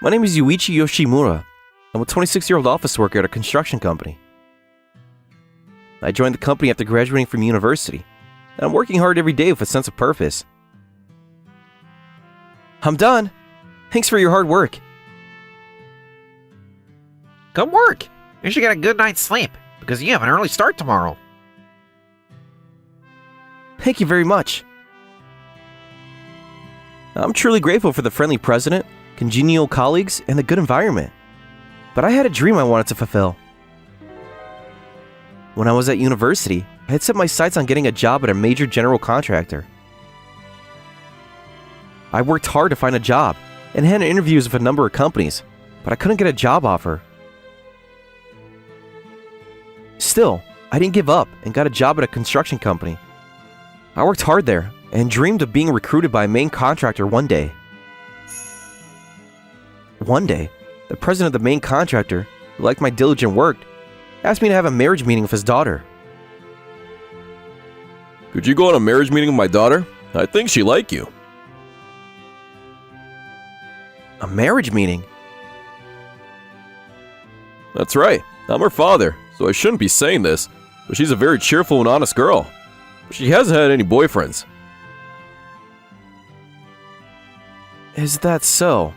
My name is Yuichi Yoshimura. I'm a 26-year-old office worker at a construction company. I joined the company after graduating from university, and I'm working hard every day with a sense of purpose. I'm done. Thanks for your hard work. Good work! You should get a good night's sleep, because you have an early start tomorrow. Thank you very much. I'm truly grateful for the friendly president, congenial colleagues, and the good environment. But I had a dream I wanted to fulfill. When I was at university, I had set my sights on getting a job at a major general contractor. I worked hard to find a job and had interviews with a number of companies, but I couldn't get a job offer. Still, I didn't give up and got a job at a construction company. I worked hard there and dreamed of being recruited by a main contractor one day. One day, the president of the main contractor, who liked my diligent work, asked me to have a marriage meeting with his daughter. Could you go on a marriage meeting with my daughter? I think she'd like you. A marriage meeting? That's right. I'm her father, so I shouldn't be saying this, but she's a very cheerful and honest girl. She hasn't had any boyfriends. Is that so?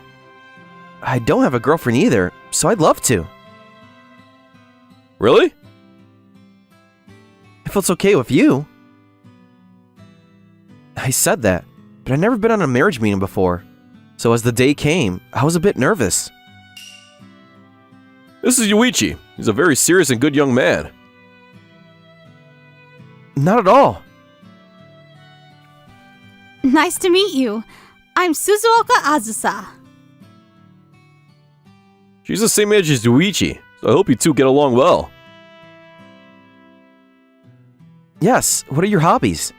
I don't have a girlfriend either, so I'd love to. Really? If it's okay with you. I said that, but I'd never been on a marriage meeting before, so as the day came, I was a bit nervous. This is Yuichi. He's a very serious and good young man. Not at all. Nice to meet you. I'm Suzuoka Azusa. She's the same age as Yuichi, so I hope you two get along well. Yes, what are your hobbies?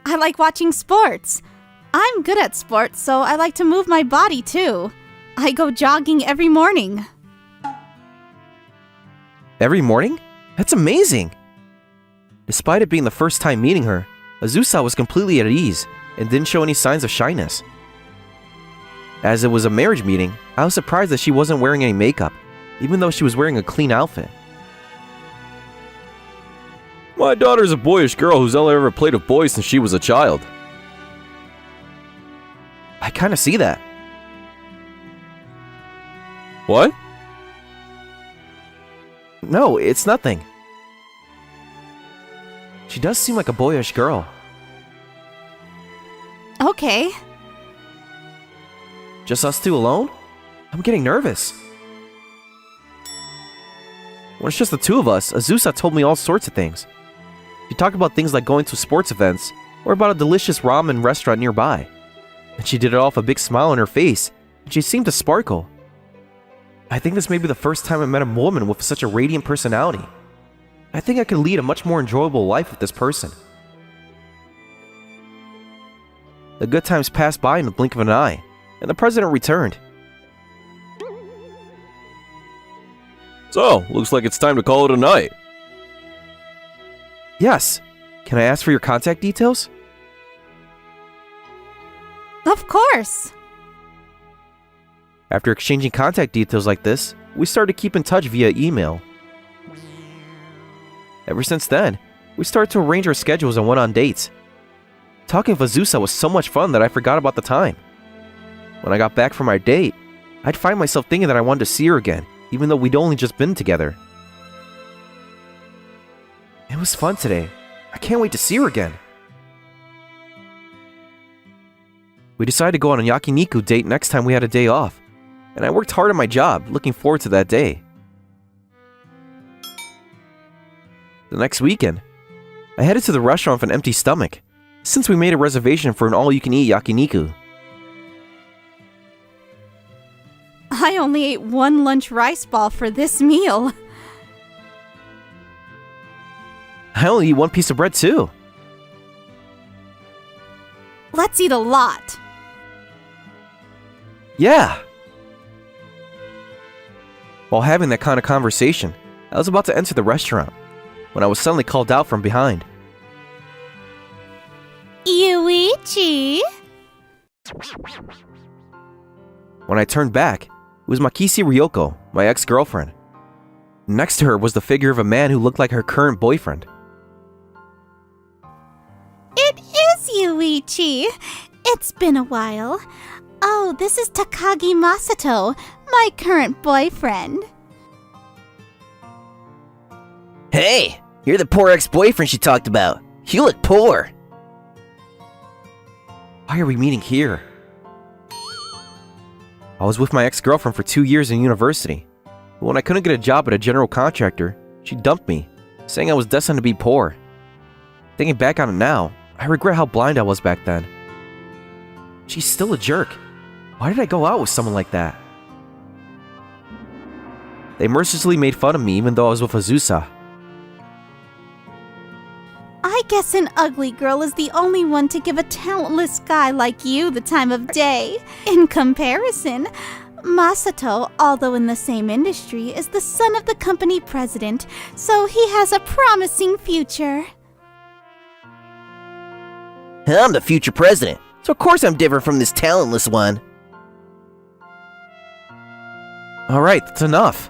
I like watching sports. I'm good at sports, so I like to move my body too. I go jogging every morning. Every morning? That's amazing! Despite it being the first time meeting her, Azusa was completely at ease and didn't show any signs of shyness. As it was a marriage meeting, I was surprised that she wasn't wearing any makeup, even though she was wearing a clean outfit. My daughter's a boyish girl who's only ever played with boys since she was a child. I kinda see that. What? No, it's nothing. She does seem like a boyish girl. Okay. Just us two alone? I'm getting nervous. When it's just the two of us, Azusa told me all sorts of things. She talked about things like going to sports events, or about a delicious ramen restaurant nearby. And she did it all with a big smile on her face, and she seemed to sparkle. I think this may be the first time I met a woman with such a radiant personality. I think I could lead a much more enjoyable life with this person. The good times passed by in the blink of an eye, and the president returned. So, looks like it's time to call it a night. Yes. Can I ask for your contact details? Of course. After exchanging contact details like this, we started to keep in touch via email. Ever since then, we started to arrange our schedules and went on dates. Talking with Azusa was so much fun that I forgot about the time. When I got back from our date, I'd find myself thinking that I wanted to see her again, even though we'd only just been together. It was fun today. I can't wait to see her again. We decided to go on a yakiniku date next time we had a day off, and I worked hard on my job, looking forward to that day. The next weekend, I headed to the restaurant with an empty stomach, since we made a reservation for an all-you-can-eat yakiniku. I only ate one lunch rice ball for this meal. I only eat one piece of bread too. Let's eat a lot. Yeah! While having that kind of conversation, I was about to enter the restaurant, when I was suddenly called out from behind. Yuichi? When I turned back, it was Makisi Ryoko, my ex-girlfriend. Next to her was the figure of a man who looked like her current boyfriend. It is Yuichi. It's been a while. Oh, this is Takagi Masato, my current boyfriend. Hey, you're the poor ex-boyfriend she talked about. You look poor. Why are we meeting here? I was with my ex-girlfriend for 2 years in university. But when I couldn't get a job at a general contractor, she dumped me, saying I was destined to be poor. Thinking back on it now, I regret how blind I was back then. She's still a jerk. Why did I go out with someone like that? They mercilessly made fun of me even though I was with Azusa. I guess an ugly girl is the only one to give a talentless guy like you the time of day. In comparison, Masato, although in the same industry, is the son of the company president, so he has a promising future. I'm the future president, so of course I'm different from this talentless one. Alright, that's enough.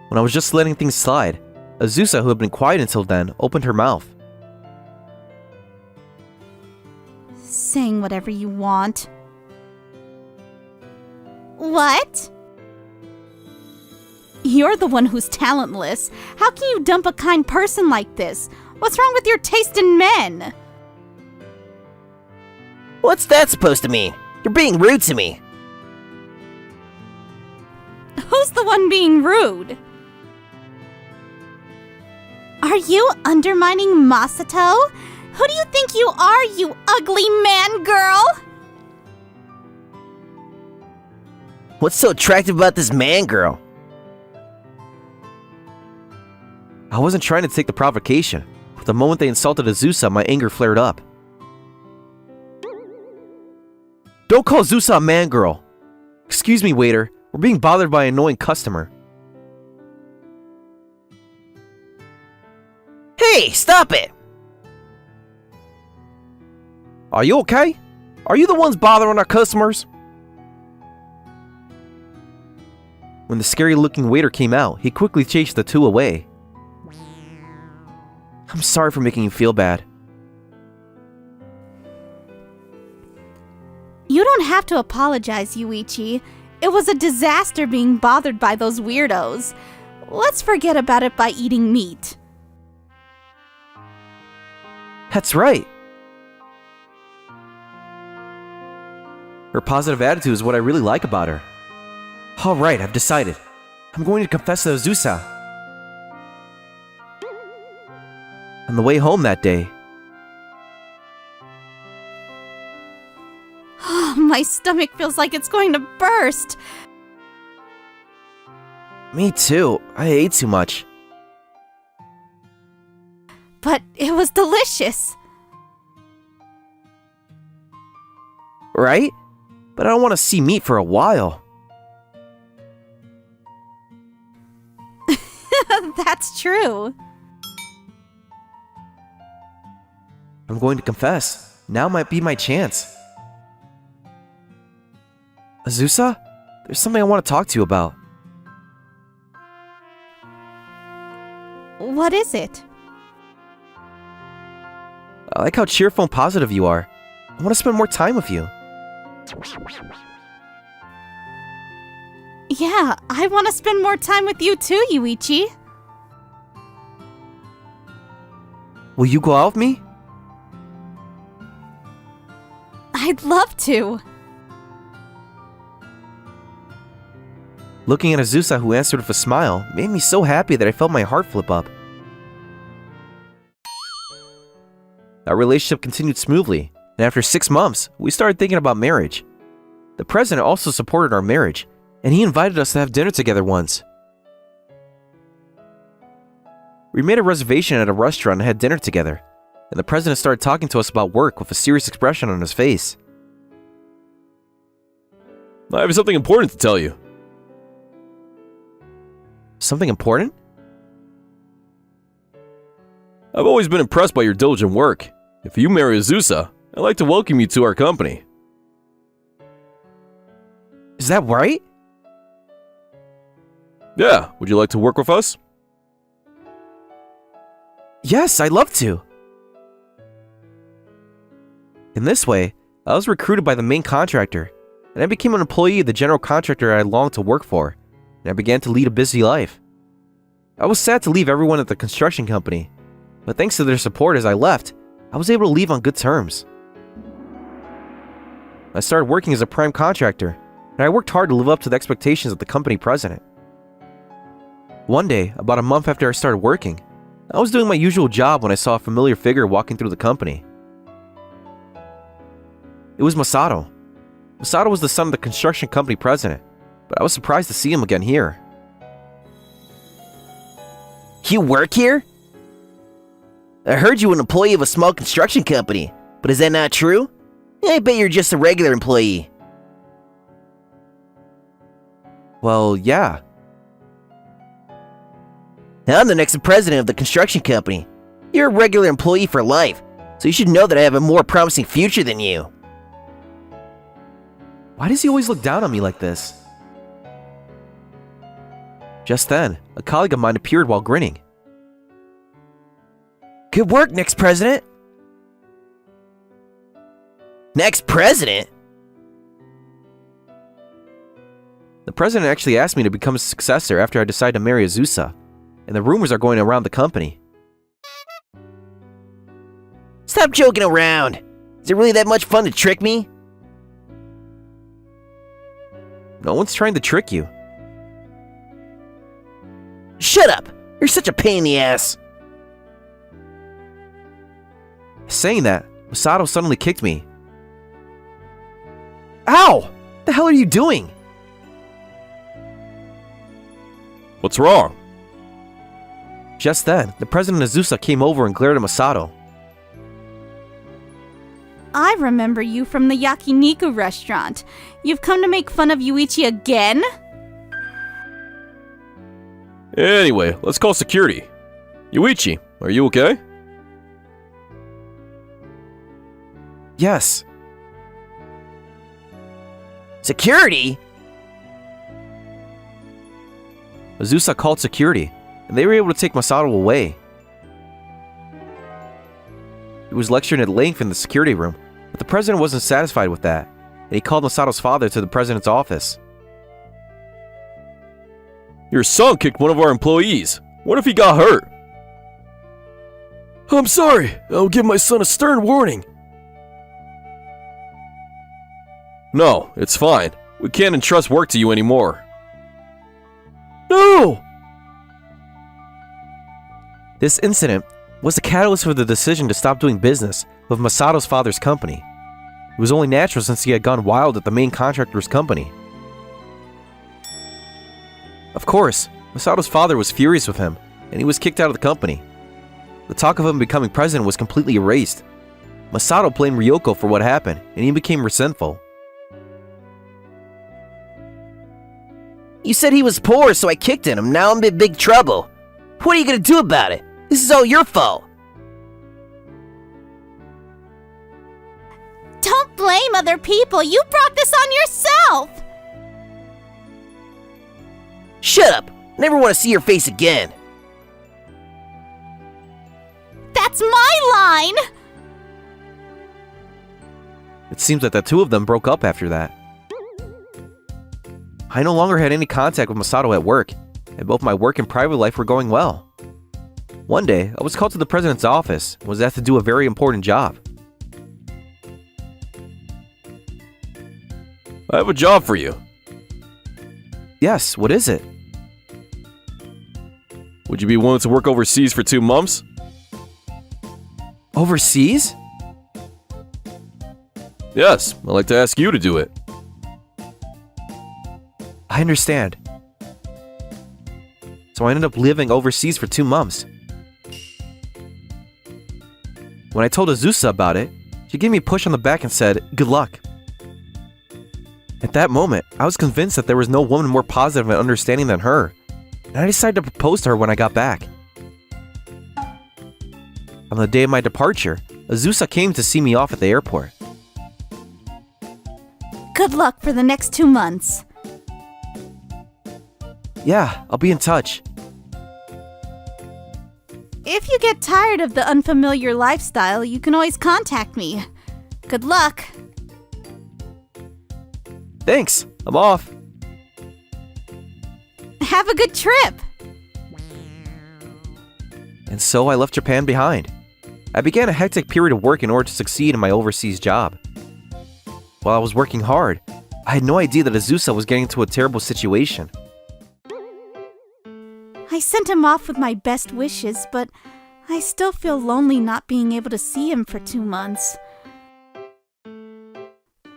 When I was just letting things slide, Azusa, who had been quiet until then, opened her mouth. Saying whatever you want. What? You're the one who's talentless. How can you dump a kind person like this? What's wrong with your taste in men? What's that supposed to mean? You're being rude to me. Who's the one being rude? Are you undermining Masato? Who do you think you are, you ugly man girl? What's so attractive about this man girl? I wasn't trying to take the provocation, but the moment they insulted Azusa, my anger flared up. Don't call Azusa a man girl! Excuse me, waiter. We're being bothered by an annoying customer. Hey, stop it! Are you okay? Are you the ones bothering our customers? When the scary-looking waiter came out, he quickly chased the two away. I'm sorry for making you feel bad. You don't have to apologize, Yuichi. It was a disaster being bothered by those weirdos. Let's forget about it by eating meat. That's right. Her positive attitude is what I really like about her. Alright, I've decided. I'm going to confess to Azusa. On the way home that day, My stomach feels like it's going to burst. me too. I ate too much. But it was delicious. Right? But I don't want to see meat for a while. That's true. I'm going to confess. Now might be my chance. Azusa, there's something I want to talk to you about. What is it? I like how cheerful and positive you are. I want to spend more time with you. Yeah, I want to spend more time with you too, Yuichi. Will you go out with me? I'd love to. Looking at Azusa, who answered with a smile, made me so happy that I felt my heart flip up. Our relationship continued smoothly, and after 6 months, we started thinking about marriage. The president also supported our marriage, and he invited us to have dinner together once. We made a reservation at a restaurant and had dinner together, and the president started talking to us about work with a serious expression on his face. I have something important to tell you. Something important? I've always been impressed by your diligent work. If you marry Azusa, I'd like to welcome you to our company. Is that right? Yeah, would you like to work with us? Yes, I'd love to. In this way, I was recruited by the main contractor, and I became an employee of the general contractor I longed to work for, and I began to lead a busy life. I was sad to leave everyone at the construction company, but thanks to their support as I left, I was able to leave on good terms. I started working as a prime contractor, and I worked hard to live up to the expectations of the company president. One day, about a month after I started working, I was doing my usual job when I saw a familiar figure walking through the company. It was Masato. Masato was the son of the construction company president, but I was surprised to see him again here. You work here? I heard you were an employee of a small construction company, but is that not true? I bet you're just a regular employee. Well, yeah. I'm the next president of the construction company. You're a regular employee for life, so you should know that I have a more promising future than you. Why does he always look down on me like this? Just then, a colleague of mine appeared while grinning. Good work, next president. Next president? The president actually asked me to become his successor after I decided to marry Azusa, and the rumors are going around the company. Stop joking around. Is it really that much fun to trick me? No one's trying to trick you. Shut up! You're such a pain in the ass. Saying that, Masato suddenly kicked me. Ow! What the hell are you doing? What's wrong? Just then, the president of Azusa came over and glared at Masato. I remember you from the yakiniku restaurant. You've come to make fun of Yuichi again? Anyway, let's call security. Yuichi, are you okay? Yes. Security? Azusa called security, and they were able to take Masato away. He was lecturing at length in the security room, but the president wasn't satisfied with that, and he called Masato's father to the president's office. Your son kicked one of our employees. What if he got hurt? I'm sorry. I'll give my son a stern warning. No, it's fine. We can't entrust work to you anymore. No! This incident was the catalyst for the decision to stop doing business with Masato's father's company. It was only natural since he had gone wild at the main contractor's company. Of course, Masato's father was furious with him, and he was kicked out of the company. The talk of him becoming president was completely erased. Masato blamed Ryoko for what happened, and he became resentful. You said he was poor, so I kicked him. Now I'm in big trouble. What are you gonna do about it? This is all your fault. Don't blame other people. You brought this on yourself. Shut up. I never want to see your face again. That's my line. It seems that the two of them broke up after that. I no longer had any contact with Masato at work, and both my work and private life were going well. One day, I was called to the president's office and was asked to do a very important job. I have a job for you. Yes, what is it? Would you be willing to work overseas for 2 months? Overseas? Yes, I'd like to ask you to do it. I understand. So I ended up living overseas for 2 months. When I told Azusa about it, she gave me a push on the back and said, "Good luck." At that moment, I was convinced that there was no woman more positive and understanding than her, and I decided to propose to her when I got back. On the day of my departure, Azusa came to see me off at the airport. Good luck for the next 2 months. Yeah, I'll be in touch. If you get tired of the unfamiliar lifestyle, you can always contact me. Good luck. Thanks, I'm off. Have a good trip. And so I left Japan behind. I began a hectic period of work in order to succeed in my overseas job. While I was working hard, I had no idea that Azusa was getting into a terrible situation. I sent him off with my best wishes, but I still feel lonely not being able to see him for 2 months.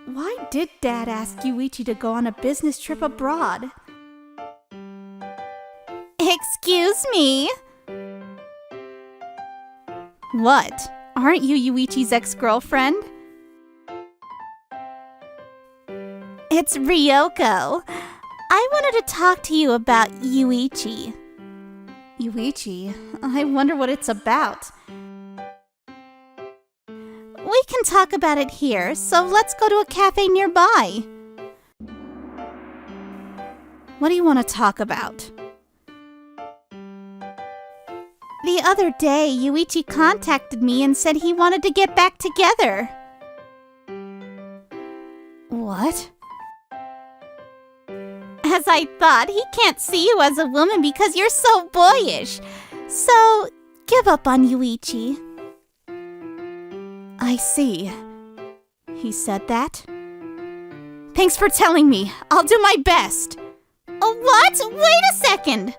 Why did Dad ask Yuichi to go on a business trip abroad? Excuse me? What? Aren't you Yuichi's ex-girlfriend? It's Ryoko. I wanted to talk to you about Yuichi. Yuichi? I wonder what it's about. We can talk about it here, so let's go to a cafe nearby. What do you want to talk about? The other day, Yuichi contacted me and said he wanted to get back together. What? As I thought, he can't see you as a woman because you're so boyish. So, give up on Yuichi. I see. He said that? Thanks for telling me. I'll do my best. What? Wait a second.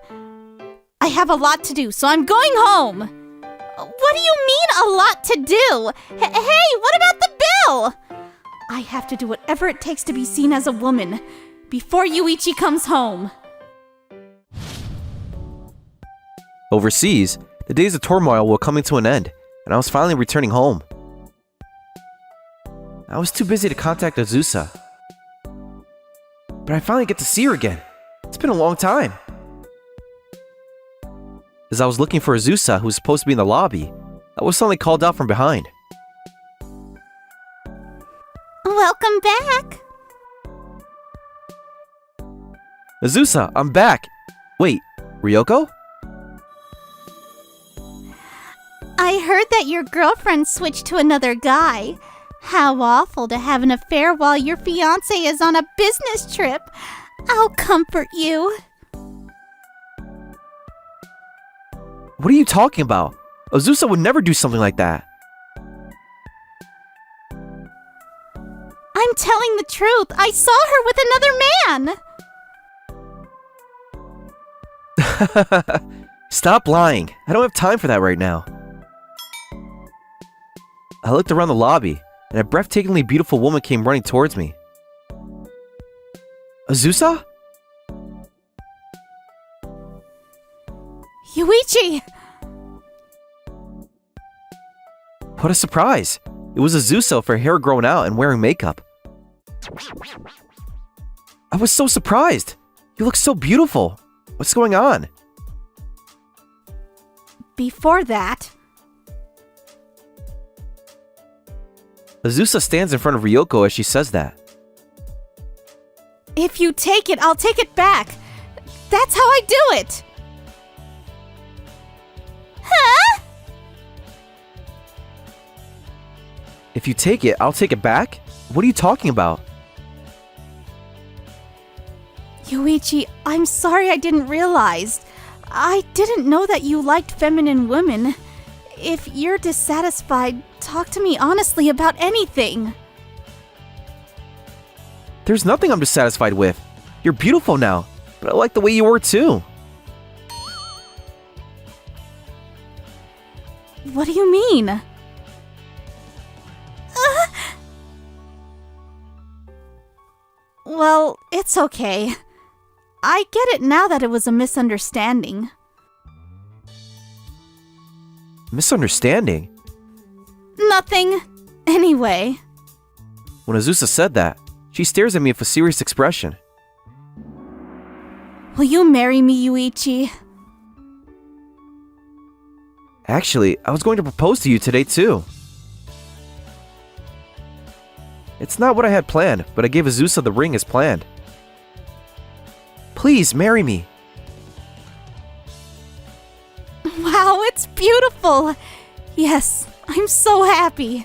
I have a lot to do, so I'm going home. What do you mean, a lot to do? Hey, what about the bill? I have to do whatever it takes to be seen as a woman before Yuichi comes home. Overseas, the days of turmoil were coming to an end, and I was finally returning home. I was too busy to contact Azusa. But I finally get to see her again. It's been a long time. As I was looking for Azusa, who was supposed to be in the lobby, I was suddenly called out from behind. Welcome back. Azusa, I'm back! Wait, Ryoko? I heard that your girlfriend switched to another guy. How awful to have an affair while your fiancé is on a business trip. I'll comfort you. What are you talking about? Azusa would never do something like that. I'm telling the truth. I saw her with another man. Stop lying. I don't have time for that right now. I looked around the lobby, and a breathtakingly beautiful woman came running towards me. Azusa? Yuichi! What a surprise! It was Azusa with her hair grown out and wearing makeup. I was so surprised! You look so beautiful! What's going on? Before that... Azusa stands in front of Ryoko as she says that. If you take it, I'll take it back. That's how I do it. Huh? If you take it, I'll take it back? What are you talking about? Yuichi, I'm sorry I didn't realize. I didn't know that you liked feminine women. If you're dissatisfied, talk to me honestly about anything. There's nothing I'm dissatisfied with. You're beautiful now, but I like the way you were too. What do you mean? Well, it's okay. I get it now that it was a misunderstanding. Misunderstanding? Nothing. Anyway. When Azusa said that, she stares at me with a serious expression. Will you marry me, Yuichi? Actually, I was going to propose to you today too. It's not what I had planned, but I gave Azusa the ring as planned. Please, marry me. beautiful. Yes, I'm so happy.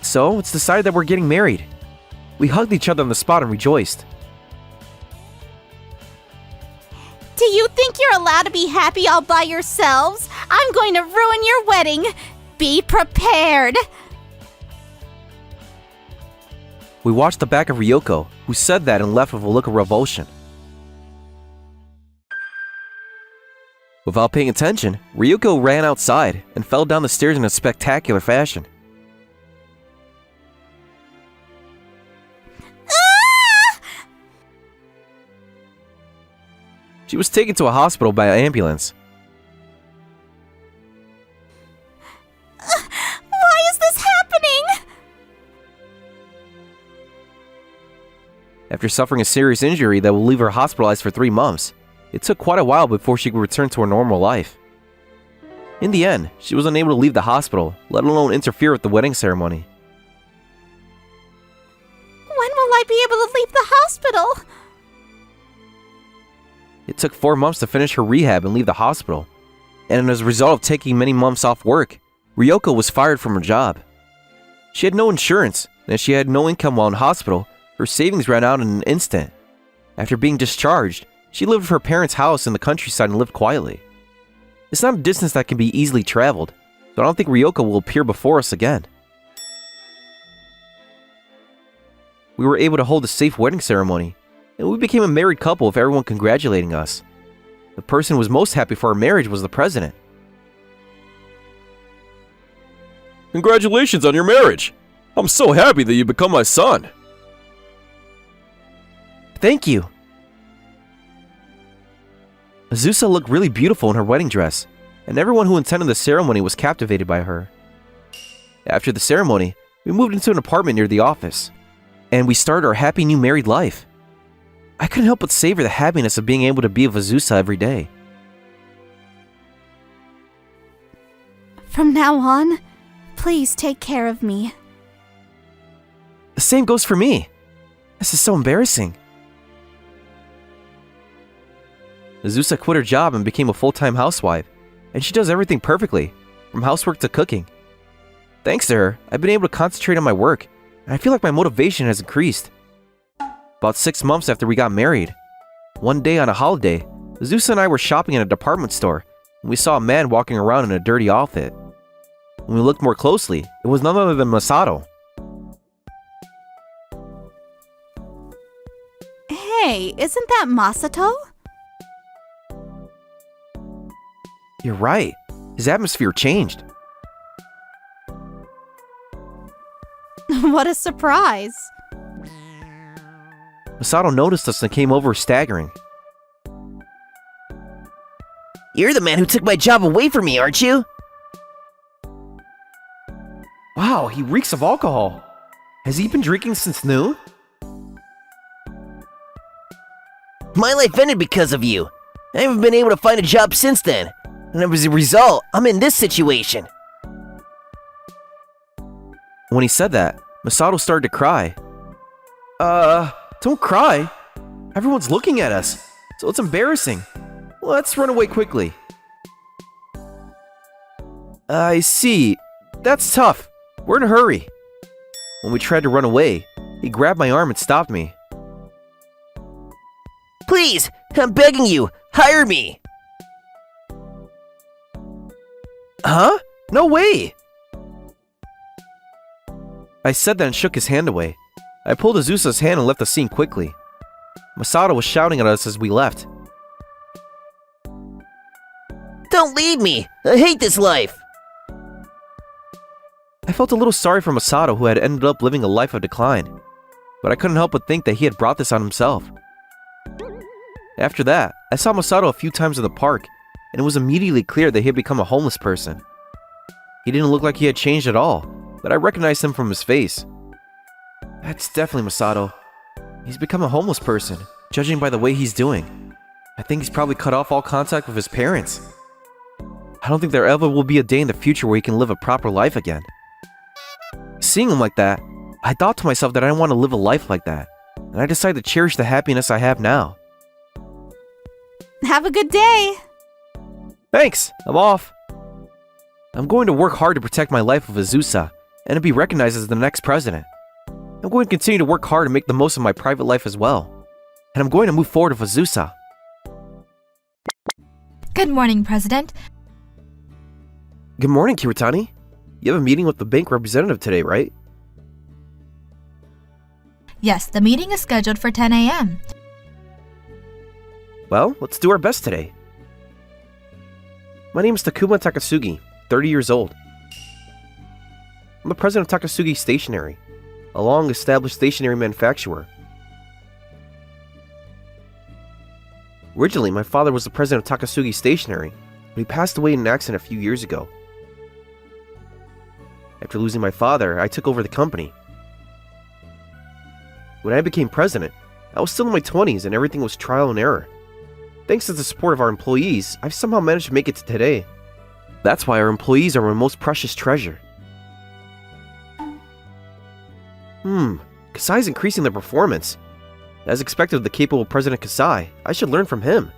So, it's decided that we're getting married. We hugged each other on the spot and rejoiced. Do you think you're allowed to be happy all by yourselves? I'm going to ruin your wedding. Be prepared. We watched the back of Ryoko, who said that and left with a look of revulsion. Without paying attention, Ryoko ran outside and fell down the stairs in a spectacular fashion. She was taken to a hospital by ambulance. Why is this happening? After suffering a serious injury that will leave her hospitalized for 3 months, it took quite a while before she could return to her normal life. In the end, she was unable to leave the hospital, let alone interfere with the wedding ceremony. When will I be able to leave the hospital? It took 4 months to finish her rehab and leave the hospital, and as a result of taking many months off work, Ryoko was fired from her job. She had no insurance, and as she had no income while in hospital, her savings ran out in an instant. After being discharged, she lived with her parents' house in the countryside and lived quietly. It's not a distance that can be easily traveled, so I don't think Ryoko will appear before us again. We were able to hold a safe wedding ceremony, and we became a married couple with everyone congratulating us. The person who was most happy for our marriage was the president. Congratulations on your marriage! I'm so happy that you become my son! Thank you! Azusa looked really beautiful in her wedding dress, and everyone who attended the ceremony was captivated by her. After the ceremony, we moved into an apartment near the office, and we started our happy new married life. I couldn't help but savor the happiness of being able to be with Azusa every day. From now on, please take care of me. The same goes for me. This is so embarrassing. Azusa quit her job and became a full-time housewife, and she does everything perfectly, from housework to cooking. Thanks to her, I've been able to concentrate on my work, and I feel like my motivation has increased. About 6 months after we got married, one day on a holiday, Azusa and I were shopping in a department store, and we saw a man walking around in a dirty outfit. When we looked more closely, it was none other than Masato. Hey, isn't that Masato? You're right. His atmosphere changed. What a surprise. Masato noticed us and came over staggering. You're the man who took my job away from me, aren't you? Wow, he reeks of alcohol. Has he been drinking since noon? My life ended because of you. I haven't been able to find a job since then. And as a result, I'm in this situation. When he said that, Masato started to cry. Don't cry. Everyone's looking at us, so it's embarrassing. Let's run away quickly. I see. That's tough. We're in a hurry. When we tried to run away, he grabbed my arm and stopped me. Please, I'm begging you, hire me. Huh? No way! I said that and shook his hand away. I pulled Azusa's hand and left the scene quickly. Masato was shouting at us as we left. Don't leave me. I hate this life. I felt a little sorry for Masato, who had ended up living a life of decline, but I couldn't help but think that he had brought this on himself. After that, I saw Masato a few times in the park, and it was immediately clear that he had become a homeless person. He didn't look like he had changed at all, but I recognized him from his face. That's definitely Masato. He's become a homeless person, judging by the way he's doing. I think he's probably cut off all contact with his parents. I don't think there ever will be a day in the future where he can live a proper life again. Seeing him like that, I thought to myself that I didn't want to live a life like that, and I decided to cherish the happiness I have now. Have a good day. Thanks, I'm off. I'm going to work hard to protect my life with Azusa and to be recognized as the next president. I'm going to continue to work hard to make the most of my private life as well. And I'm going to move forward with Azusa. Good morning, President. Good morning, Kiritani. You have a meeting with the bank representative today, right? Yes, the meeting is scheduled for 10 a.m. Well, let's do our best today. My name is Takuma Takasugi, 30 years old. I'm the president of Takasugi Stationery, a long-established stationery manufacturer. Originally, my father was the president of Takasugi Stationery, but he passed away in an accident a few years ago. After losing my father, I took over the company. When I became president, I was still in my 20s and everything was trial and error. Thanks to the support of our employees, I've somehow managed to make it to today. That's why our employees are my most precious treasure. Kasai's increasing their performance. As expected of the capable President Kasai, I should learn from him.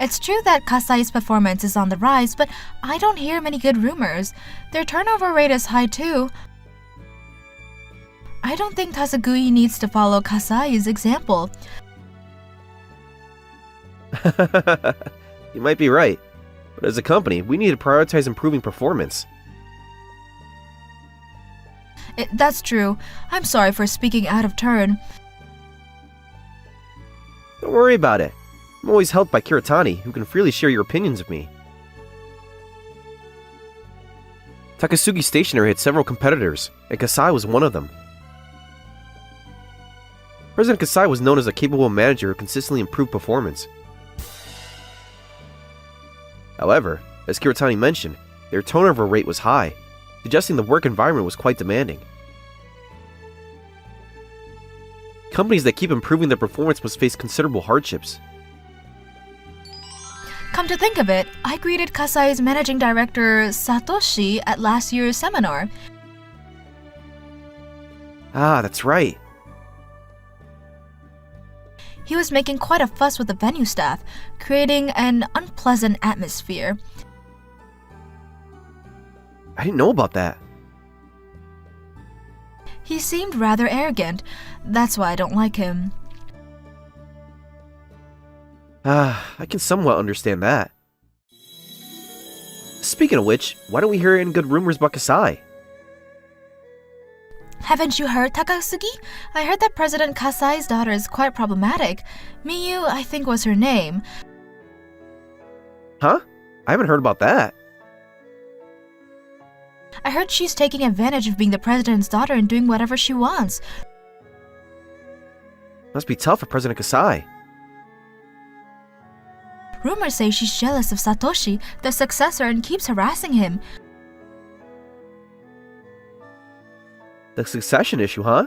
It's true that Kasai's performance is on the rise, but I don't hear many good rumors. Their turnover rate is high too. I don't think Tasagui needs to follow Kasai's example. You might be right, but as a company, we need to prioritize improving performance. That's true. I'm sorry for speaking out of turn. Don't worry about it. I'm always helped by Kiritani, who can freely share your opinions with me. Takasugi Stationery had several competitors, and Kasai was one of them. President Kasai was known as a capable manager who consistently improved performance. However, as Kiritani mentioned, their turnover rate was high, suggesting the work environment was quite demanding. Companies that keep improving their performance must face considerable hardships. Come to think of it, I greeted Kasai's managing director, Satoshi, at last year's seminar. Ah, that's right. He was making quite a fuss with the venue staff, creating an unpleasant atmosphere. I didn't know about that. He seemed rather arrogant. That's why I don't like him. I can somewhat understand that. Speaking of which, why don't we hear any good rumors about Kasai? Haven't you heard, Takasugi? I heard that President Kasai's daughter is quite problematic. Miyu, I think, was her name. Huh? I haven't heard about that. I heard she's taking advantage of being the president's daughter and doing whatever she wants. Must be tough for President Kasai. Rumors say she's jealous of Satoshi, the successor, and keeps harassing him. The succession issue, huh?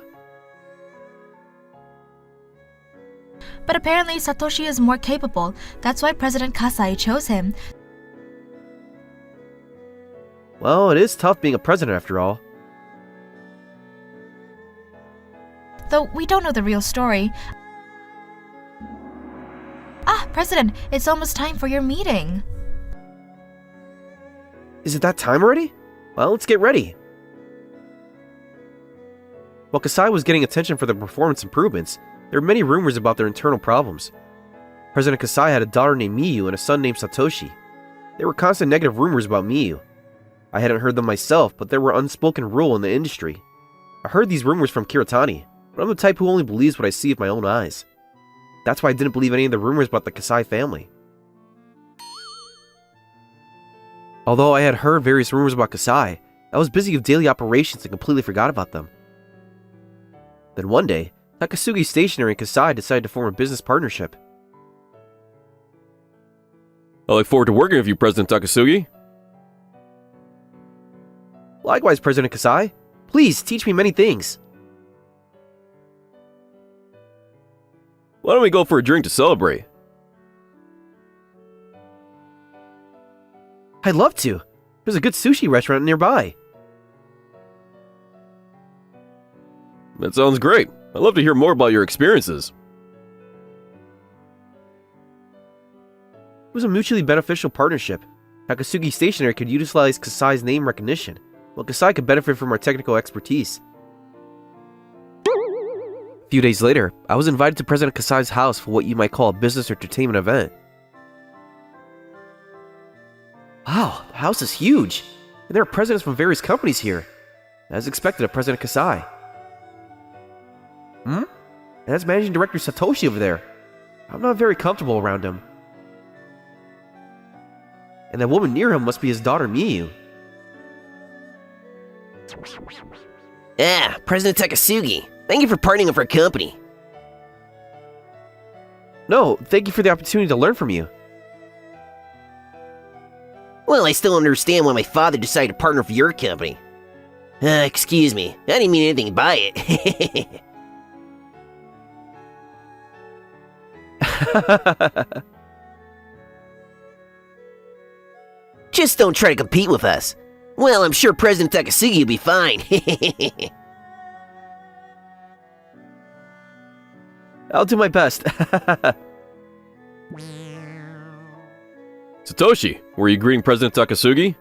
But apparently Satoshi is more capable. That's why President Kasai chose him. Well, it is tough being a president after all. Though we don't know the real story. Ah, President, it's almost time for your meeting. Is it that time already? Well, let's get ready. While Kasai was getting attention for their performance improvements, there were many rumors about their internal problems. President Kasai had a daughter named Miyu and a son named Satoshi. There were constant negative rumors about Miyu. I hadn't heard them myself, but there were unspoken rule in the industry. I heard these rumors from Kiritani, but I'm the type who only believes what I see with my own eyes. That's why I didn't believe any of the rumors about the Kasai family. Although I had heard various rumors about Kasai, I was busy with daily operations and completely forgot about them. Then one day, Takasugi Stationery and Kasai decided to form a business partnership. I look forward to working with you, President Takasugi. Likewise, President Kasai. Please teach me many things. Why don't we go for a drink to celebrate? I'd love to. There's a good sushi restaurant nearby. That sounds great. I'd love to hear more about your experiences. It was a mutually beneficial partnership. Takasugi Stationery could utilize Kasai's name recognition, while Kasai could benefit from our technical expertise. A few days later, I was invited to President Kasai's house for what you might call a business or entertainment event. Wow, the house is huge, and there are presidents from various companies here, as expected of President Kasai. And that's Managing Director Satoshi over there. I'm not very comfortable around him. And that woman near him must be his daughter Miyu. Ah, President Takasugi. Thank you for partnering with our company. No, thank you for the opportunity to learn from you. Well, I still understand why my father decided to partner with your company. Excuse me. I didn't mean anything by it. Just don't try to compete with us. Well, I'm sure President Takasugi will be fine. I'll do my best. Satoshi, were you greeting President Takasugi?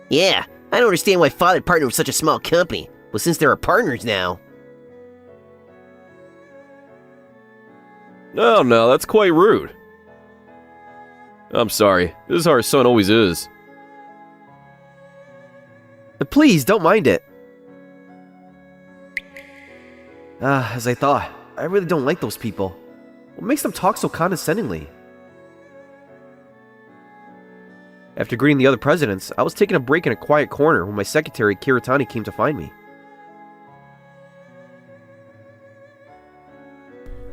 Yeah, I don't understand why father partnered with such a small company, but since there are partners now... No, that's quite rude. I'm sorry, this is how our son always is. Please, don't mind it. As I thought, I really don't like those people. What makes them talk so condescendingly? After greeting the other presidents, I was taking a break in a quiet corner when my secretary, Kiritani, came to find me.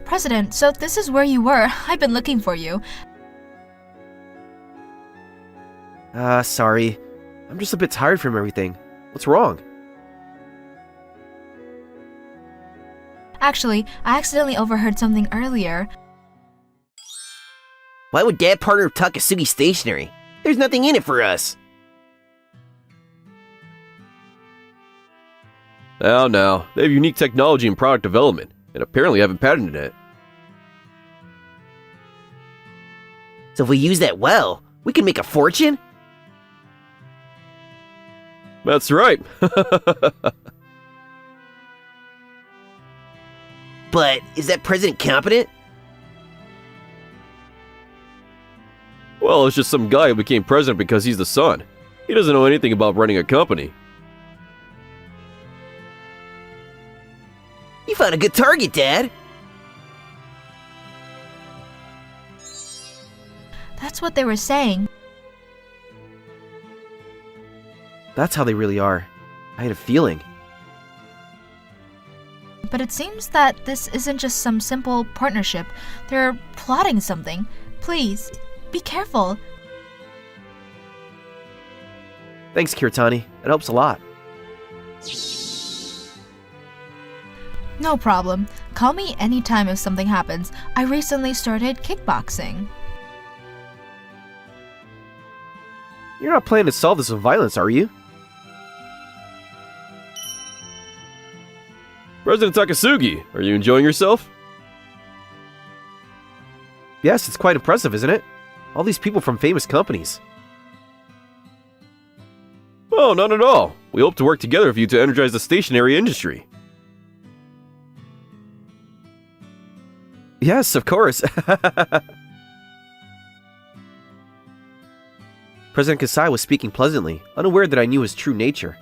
President, so this is where you were. I've been looking for you. Sorry. I'm just a bit tired from everything. What's wrong? Actually, I accidentally overheard something earlier. Why would Dad partner with Takasugi Stationery? There's nothing in it for us. Now, they have unique technology and product development, and apparently haven't patented it. So if we use that well, we can make a fortune? That's right. But is that president competent? Well, it's just some guy who became president because he's the son. He doesn't know anything about running a company. You found a good target, Dad. That's what they were saying. That's how they really are. I had a feeling. But it seems that this isn't just some simple partnership. They're plotting something. Please, be careful. Thanks, Kiritani. It helps a lot. No problem. Call me anytime if something happens. I recently started kickboxing. You're not planning to solve this with violence, are you? President Takasugi, are you enjoying yourself? Yes, it's quite impressive, isn't it? All these people from famous companies. Oh, not at all. We hope to work together with you to energize the stationery industry. Yes, of course. President Kasai was speaking pleasantly, unaware that I knew his true nature.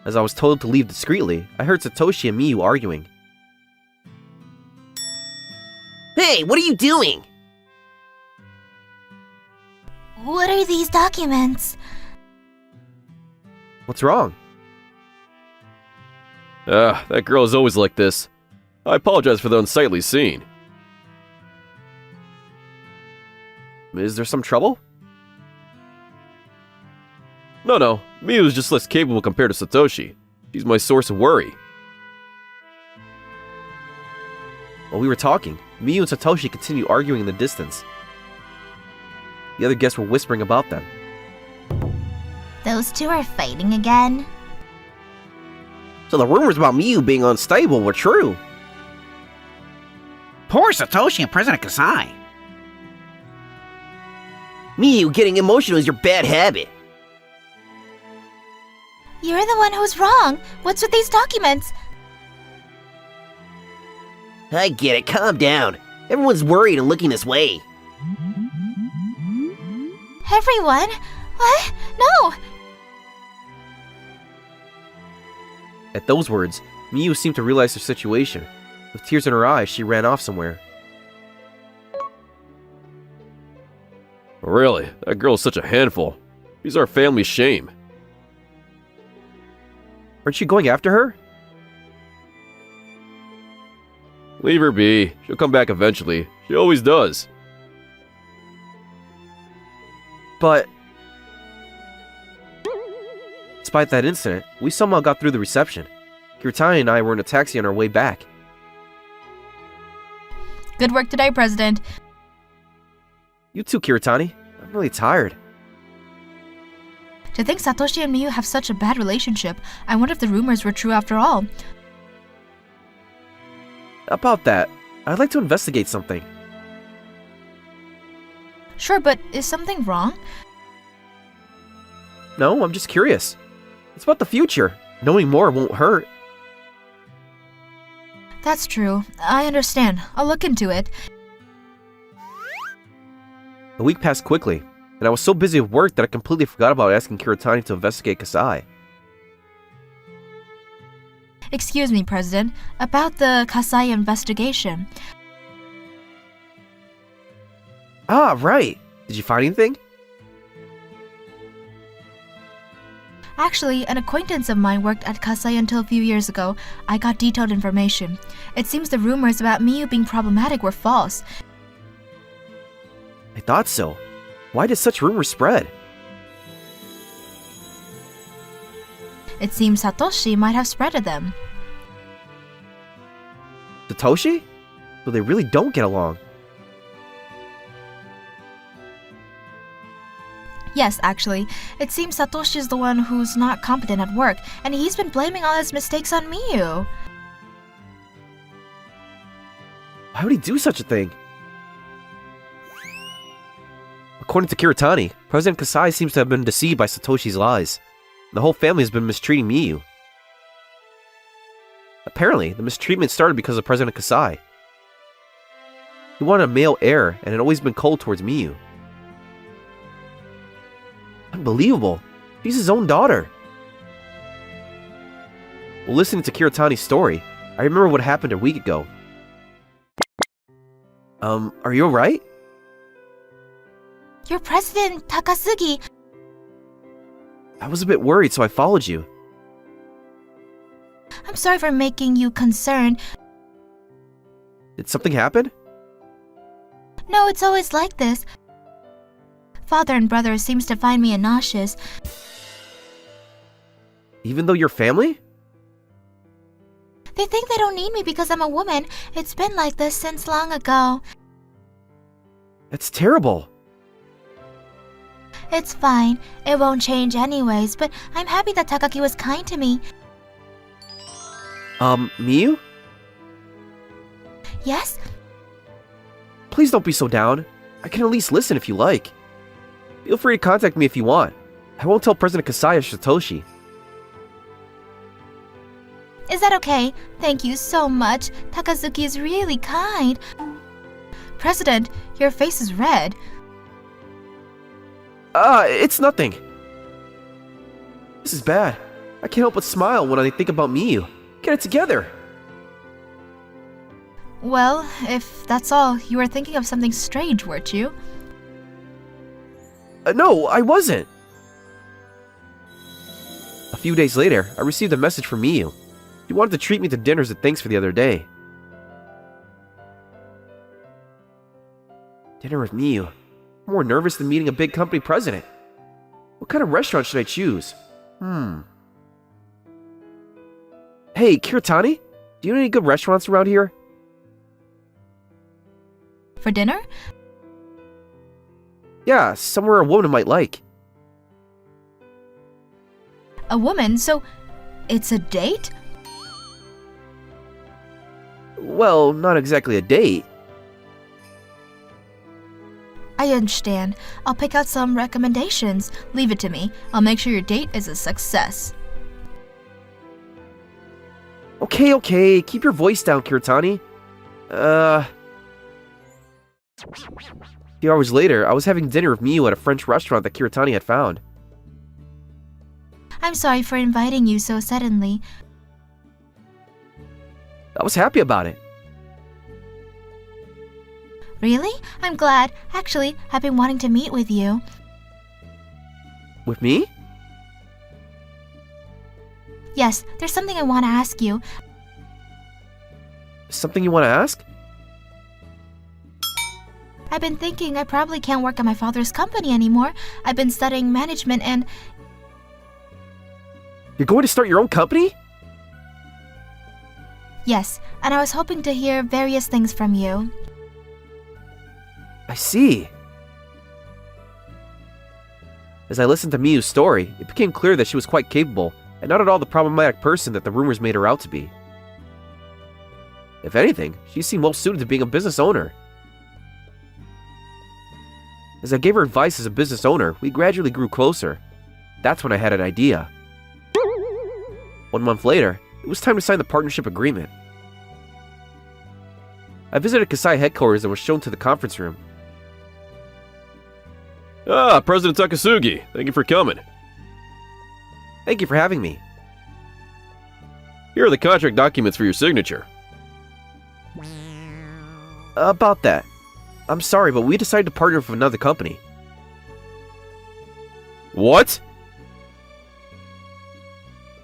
As I was told to leave discreetly, I heard Satoshi and Miyu arguing. Hey, what are you doing? What are these documents? What's wrong? That girl is always like this. I apologize for the unsightly scene. Is there some trouble? No, Miyu is just less capable compared to Satoshi. She's my source of worry. While we were talking, Miyu and Satoshi continued arguing in the distance. The other guests were whispering about them. Those two are fighting again? So the rumors about Miyu being unstable were true. Poor Satoshi and President Kasai. Miyu, getting emotional is your bad habit. You're the one who's wrong. What's with these documents? I get it, calm down. Everyone's worried and looking this way. Everyone? What? No! At those words, Miyu seemed to realize her situation. With tears in her eyes, she ran off somewhere. Really, that girl is such a handful. She's our family's shame. Aren't you going after her? Leave her be. She'll come back eventually. She always does. But... Despite that incident, we somehow got through the reception. Kiritani and I were in a taxi on our way back. Good work today, President. You too, Kiritani. I'm really tired. To think Satoshi and Miyu have such a bad relationship, I wonder if the rumors were true after all. About that, I'd like to investigate something. Sure, but is something wrong? No, I'm just curious. It's about the future. Knowing more won't hurt. That's true. I understand. I'll look into it. The week passed quickly, and I was so busy with work that I completely forgot about asking Kiritani to investigate Kasai. Excuse me, President. About the Kasai investigation. Ah, right. Did you find anything? Actually, an acquaintance of mine worked at Kasai until a few years ago. I got detailed information. It seems the rumors about Miyu being problematic were false. I thought so. Why did such rumors spread? It seems Satoshi might have spreaded them. Satoshi? So they really don't get along. Yes, actually. It seems Satoshi is the one who's not competent at work, and he's been blaming all his mistakes on Miyu. Why would he do such a thing? According to Kiritani, President Kasai seems to have been deceived by Satoshi's lies. The whole family has been mistreating Miyu. Apparently, the mistreatment started because of President Kasai. He wanted a male heir and had always been cold towards Miyu. Unbelievable. She's his own daughter. While listening to Kiritani's story, I remember what happened a week ago. Are you alright? Your President, Takasugi. I was a bit worried, so I followed you. I'm sorry for making you concerned. Did something happen? No, it's always like this. Father and brother seems to find me nauseous. Even though you're family? They think they don't need me because I'm a woman. It's been like this since long ago. That's terrible. It's fine. It won't change anyways, but I'm happy that Takaki was kind to me. Miyu? Yes? Please don't be so down. I can at least listen if you like. Feel free to contact me if you want. I won't tell President Kasai or Satoshi. Is that okay? Thank you so much. Takazuki is really kind. President, your face is red. It's nothing. This is bad. I can't help but smile when I think about Miyu. Get it together. Well, if that's all, you were thinking of something strange, weren't you? No, I wasn't. A few days later, I received a message from Miyu. She wanted to treat me to dinner as a thanks for the other day. Dinner with Miyu. I'm more nervous than meeting a big company president. What kind of restaurant should I choose? Hey, Kiritani? Do you know any good restaurants around here? For dinner? Yeah, somewhere a woman might like. A woman? So it's a date? Well, not exactly a date. I understand. I'll pick out some recommendations. Leave it to me. I'll make sure your date is a success. Okay, keep your voice down, Kiritani. A few hours later, I was having dinner with Miyu at a French restaurant that Kiritani had found. I'm sorry for inviting you so suddenly. I was happy about it. Really? I'm glad. Actually, I've been wanting to meet with you. With me? Yes, there's something I want to ask you. Something you want to ask? I've been thinking I probably can't work at my father's company anymore. I've been studying management and... You're going to start your own company? Yes, and I was hoping to hear various things from you. I see. As I listened to Miyu's story, it became clear that she was quite capable and not at all the problematic person that the rumors made her out to be. If anything, she seemed well suited to being a business owner. As I gave her advice as a business owner, we gradually grew closer. That's when I had an idea. 1 month later, it was time to sign the partnership agreement. I visited Kasai headquarters and was shown to the conference room. Ah, President Takasugi, thank you for coming. Thank you for having me. Here are the contract documents for your signature. About that. I'm sorry, but we decided to partner with another company. What?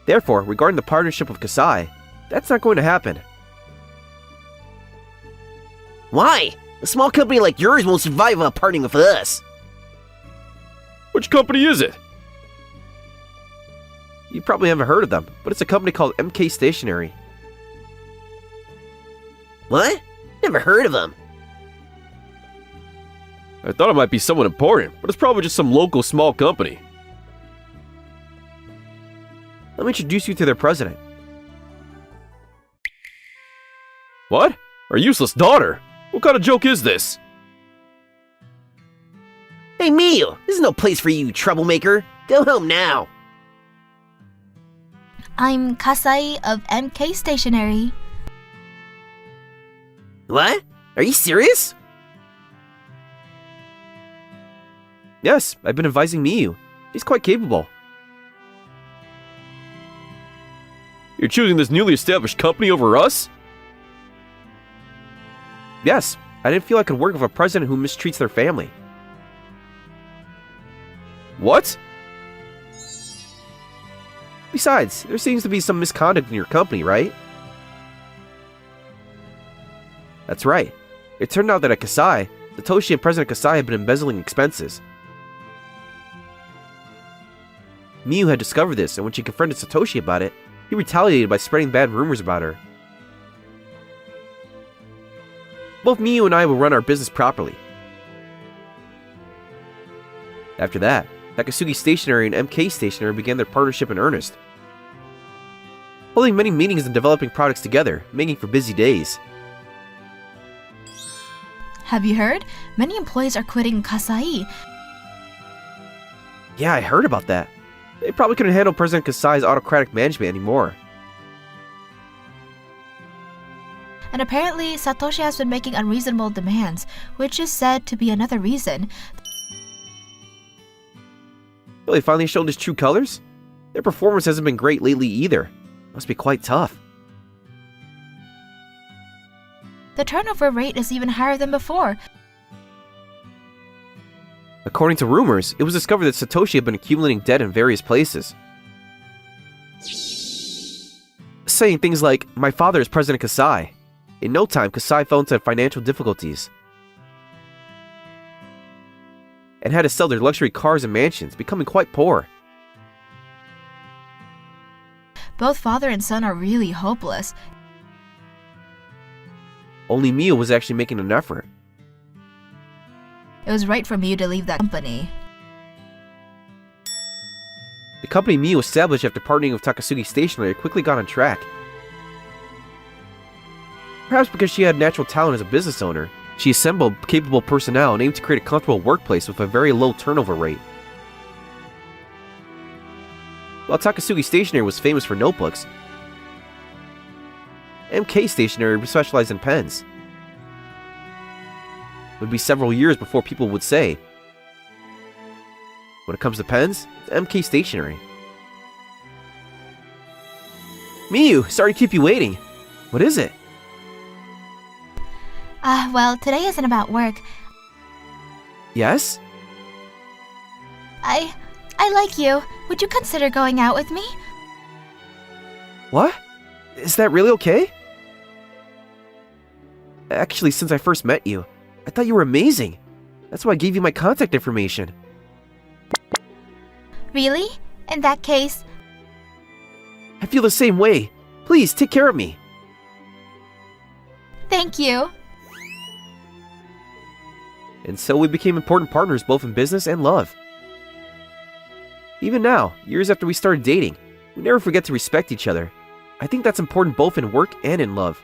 Therefore, regarding the partnership with Kasai, that's not going to happen. Why? A small company like yours won't survive while partnering with us. Which company is it? You probably haven't heard of them, but it's a company called MK Stationery. What? Never heard of them. I thought it might be someone important, but it's probably just some local small company. Let me introduce you to their president. What? Our useless daughter? What kind of joke is this? Hey Miyu, this is no place for you, you troublemaker. Go home now. I'm Kasai of MK Stationery. What? Are you serious? Yes, I've been advising Miyu. She's quite capable. You're choosing this newly established company over us? Yes, I didn't feel I could work with a president who mistreats their family. What? Besides, there seems to be some misconduct in your company, right? That's right. It turned out that at Kasai, Satoshi and President Kasai had been embezzling expenses. Miyu had discovered this, and when she confronted Satoshi about it, he retaliated by spreading bad rumors about her. Both Miyu and I will run our business properly. After that, Takasugi Stationery and MK Stationery began their partnership in earnest, holding many meetings and developing products together, making for busy days. Have you heard? Many employees are quitting Kasai. Yeah, I heard about that. They probably couldn't handle President Kasai's autocratic management anymore. And apparently, Satoshi has been making unreasonable demands, which is said to be another reason. Well, they finally showed his true colors? Their performance hasn't been great lately either. Must be quite tough. The turnover rate is even higher than before. According to rumors, it was discovered that Satoshi had been accumulating debt in various places, saying things like, "My father is President Kasai." In no time, Kasai fell into financial difficulties and had to sell their luxury cars and mansions, becoming quite poor. Both father and son are really hopeless. Only Miyu was actually making an effort. It was right for you to leave that company. The company Miyu established after partnering with Takasugi Stationery quickly got on track. Perhaps because she had natural talent as a business owner, She assembled capable personnel and aimed to create a comfortable workplace with a very low turnover rate. While Takasugi Stationery was famous for notebooks, MK Stationery specialized in pens. It would be several years before people would say, when it comes to pens, it's MK Stationery. Miyu, sorry to keep you waiting. What is it? Well, today isn't about work. Yes? I like you. Would you consider going out with me? What? Is that really okay? Actually, since I first met you, I thought you were amazing. That's why I gave you my contact information. Really? In that case, I feel the same way. Please, take care of me. thank you. And so we became important partners both in business and love. Even now, years after we started dating, we never forget to respect each other. I think that's important both in work and in love.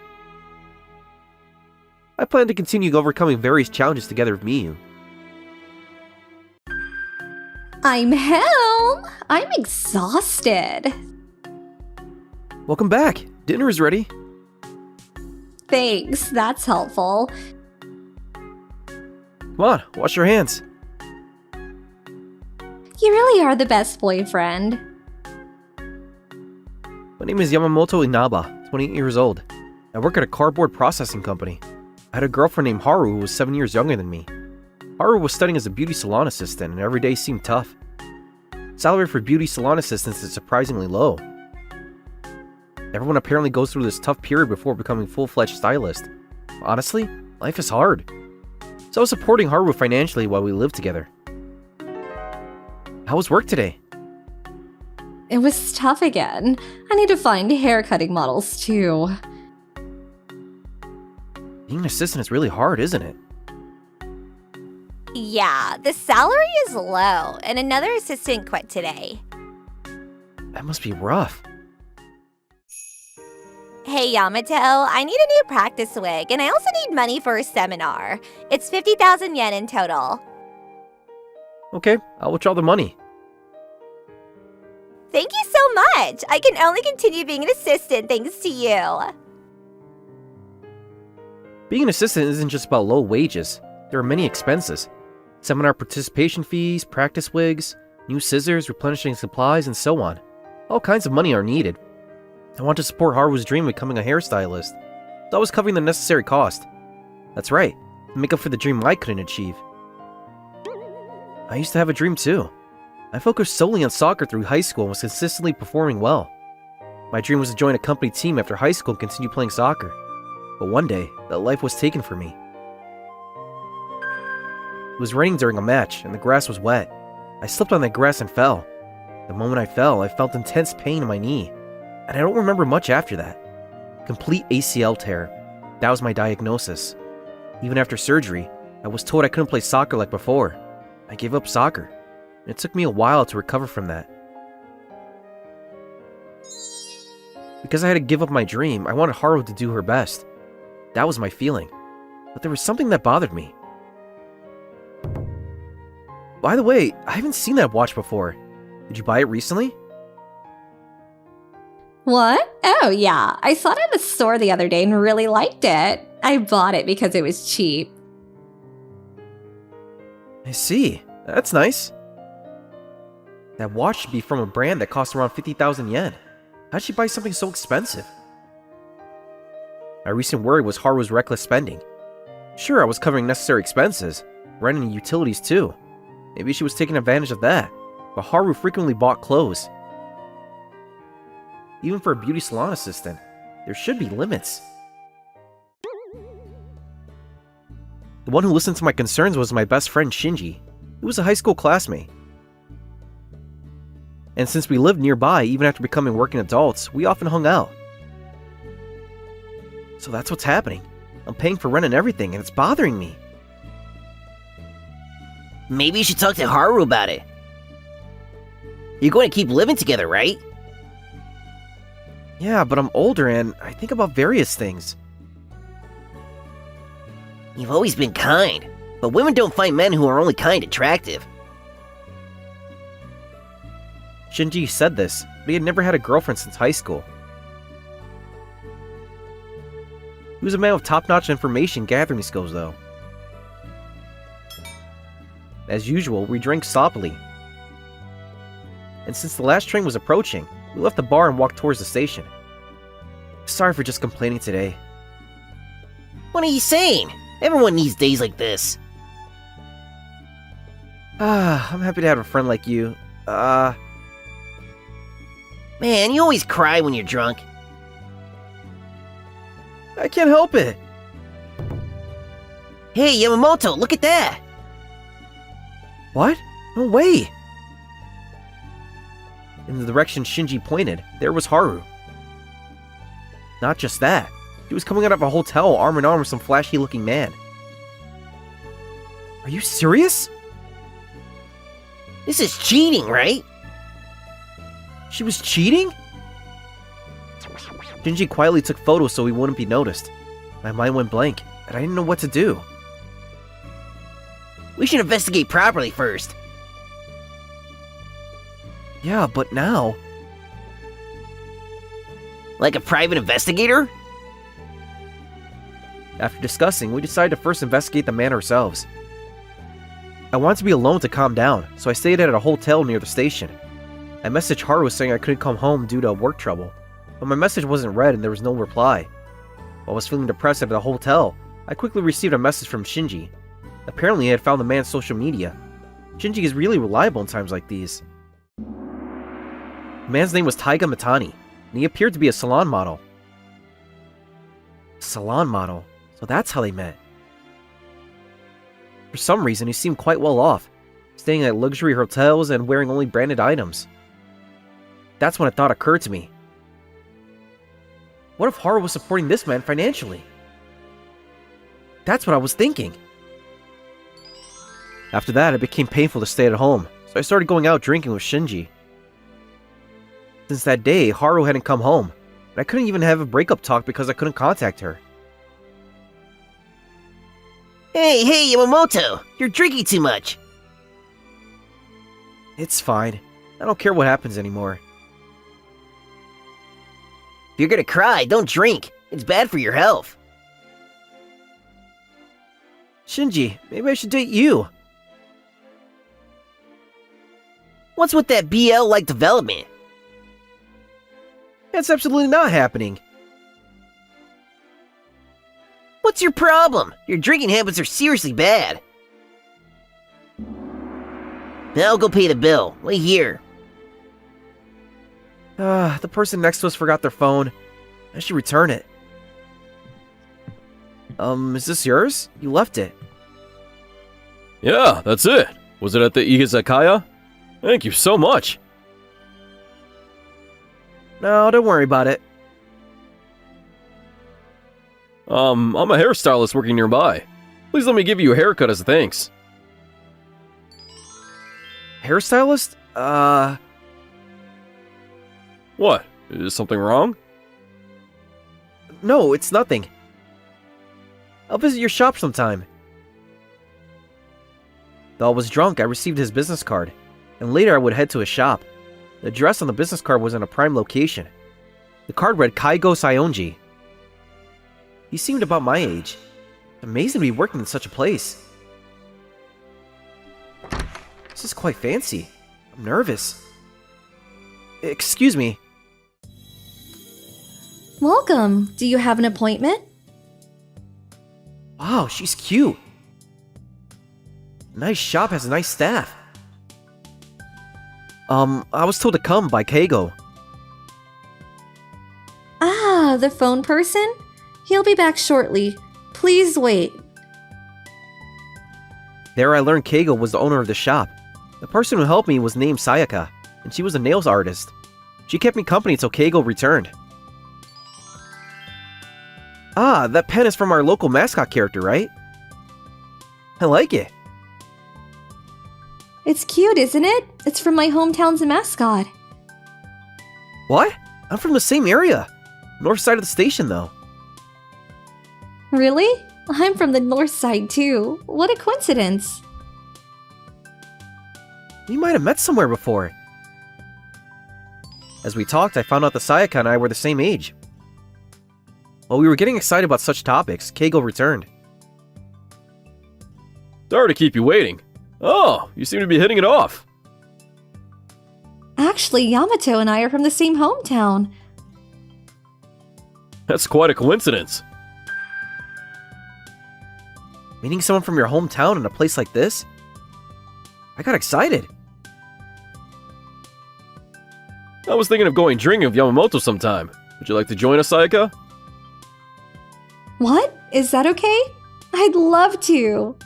I plan to continue overcoming various challenges together with Miyu. I'm home. I'm exhausted. Welcome back. Dinner is ready. Thanks, that's helpful. Come on, wash your hands. You really are the best boyfriend. My name is Yamamoto Inaba, 28 years old. I work at a cardboard processing company. I had a girlfriend named Haru who was 7 years younger than me. Haru was studying as a beauty salon assistant and every day seemed tough. Salary for beauty salon assistants is surprisingly low. Everyone apparently goes through this tough period before becoming full-fledged stylist. Honestly, life is hard. So I was supporting Haru financially while we lived together. How was work today? It was tough again. I need to find haircutting models too. Being an assistant is really hard, isn't it? Yeah, the salary is low, and another assistant quit today. That must be rough. Hey Yamato, I need a new practice wig, and I also need money for a seminar. It's 50,000 yen in total. Okay, I'll withdraw the money. Thank you so much! I can only continue being an assistant thanks to you. Being an assistant isn't just about low wages. There are many expenses. Seminar participation fees, practice wigs, new scissors, replenishing supplies, and so on. All kinds of money are needed. I want to support Haru's dream of becoming a hairstylist, so I was covering the necessary cost. That's right, to make up for the dream I couldn't achieve. I used to have a dream too. I focused solely on soccer through high school and was consistently performing well. My dream was to join a company team after high school and continue playing soccer. But one day, that life was taken from me. It was raining during a match, and the grass was wet. I slipped on that grass and fell. The moment I fell, I felt intense pain in my knee, and I don't remember much after that. Complete ACL tear. That was my diagnosis. Even after surgery, I was told I couldn't play soccer like before. I gave up soccer, and it took me a while to recover from that. Because I had to give up my dream, I wanted Haru to do her best. That was my feeling. But there was something that bothered me. By the way, I haven't seen that watch before. Did you buy it recently? What? Oh yeah, I saw it at the store the other day and really liked it. I bought it because it was cheap. I see. That's nice. That watch should be from a brand that costs around 50,000 yen. How'd she buy something so expensive? My recent worry was Haru's reckless spending. Sure, I was covering necessary expenses, rent and utilities too. Maybe she was taking advantage of that, but Haru frequently bought clothes. Even for a beauty salon assistant, there should be limits. The one who listened to my concerns was my best friend Shinji, who was a high school classmate. And since we lived nearby, even after becoming working adults, we often hung out. So that's what's happening. I'm paying for rent and everything, and it's bothering me. Maybe you should talk to Haru about it. You're going to keep living together, right? Yeah, but I'm older and I think about various things. You've always been kind, but women don't find men who are only kind attractive. Shinji said this, but he had never had a girlfriend since high school. He was a man with top-notch information gathering skills, though. As usual, we drank sloppily. And since the last train was approaching, we left the bar and walked towards the station. Sorry for just complaining today. What are you saying? Everyone needs days like this. I'm happy to have a friend like you. Man, you always cry when you're drunk. I can't help it. Hey, Yamamoto, look at that! What? No way! In the direction Shinji pointed, there was Haru. Not just that, he was coming out of a hotel arm in arm with some flashy-looking man. Are you serious? This is cheating, right? She was cheating? Shinji quietly took photos so he wouldn't be noticed. My mind went blank, and I didn't know what to do. We should investigate properly first. Yeah, but now... Like a private investigator? After discussing, we decided to first investigate the man ourselves. I wanted to be alone to calm down, so I stayed at a hotel near the station. I messaged Haru saying I couldn't come home due to work trouble, but my message wasn't read and there was no reply. While I was feeling depressed at the hotel, I quickly received a message from Shinji. Apparently, he had found the man's social media. Shinji is really reliable in times like these. The man's name was Taiga Mitani, and he appeared to be a salon model. Salon model? So that's how they met. For some reason, he seemed quite well off, staying at luxury hotels and wearing only branded items. That's when a thought occurred to me. What if Haru was supporting this man financially? That's what I was thinking. After that, it became painful to stay at home, so I started going out drinking with Shinji. Since that day, Haru hadn't come home, and I couldn't even have a breakup talk because I couldn't contact her. Hey, Yamamoto! You're drinking too much! It's fine. I don't care what happens anymore. If you're gonna cry, don't drink. It's bad for your health. Shinji, maybe I should date you. What's with that BL-like development? That's absolutely not happening. What's your problem? Your drinking habits are seriously bad. Now I'll go pay the bill. Wait here. The person next to us forgot their phone. I should return it. Is this yours? You left it. Yeah, that's it. Was it at the Izakaya? Thank you so much. No, don't worry about it. I'm a hairstylist working nearby. Please let me give you a haircut as a thanks. Hairstylist? What? Is something wrong? No, it's nothing. I'll visit your shop sometime. Though I was drunk, I received his business card, and later I would head to his shop. The address on the business card was in a prime location. The card read Keigo Sayonji. He seemed about my age. Amazing to be working in such a place. This is quite fancy. I'm nervous. Excuse me. Welcome. Do you have an appointment? Wow, she's cute. Nice shop has a nice staff. I was told to come by Keigo. Ah, the phone person? He'll be back shortly. Please wait. There I learned Keigo was the owner of the shop. The person who helped me was named Sayaka, and she was a nails artist. She kept me company until Keigo returned. Ah, that pen is from our local mascot character, right? I like it. It's cute, isn't it? It's from my hometown's mascot. What? I'm from the same area. North side of the station, though. Really? I'm from the north side too. What a coincidence. We might have met somewhere before. As we talked, I found out that Sayaka and I were the same age. While we were getting excited about such topics, Keigo returned. Sorry to keep you waiting. Oh, you seem to be hitting it off. Actually, Yamato and I are from the same hometown. That's quite a coincidence. Meeting someone from your hometown in a place like this? I got excited. I was thinking of going drinking with Yamamoto sometime. Would you like to join us, Sayaka? What? Is that okay? I'd love to.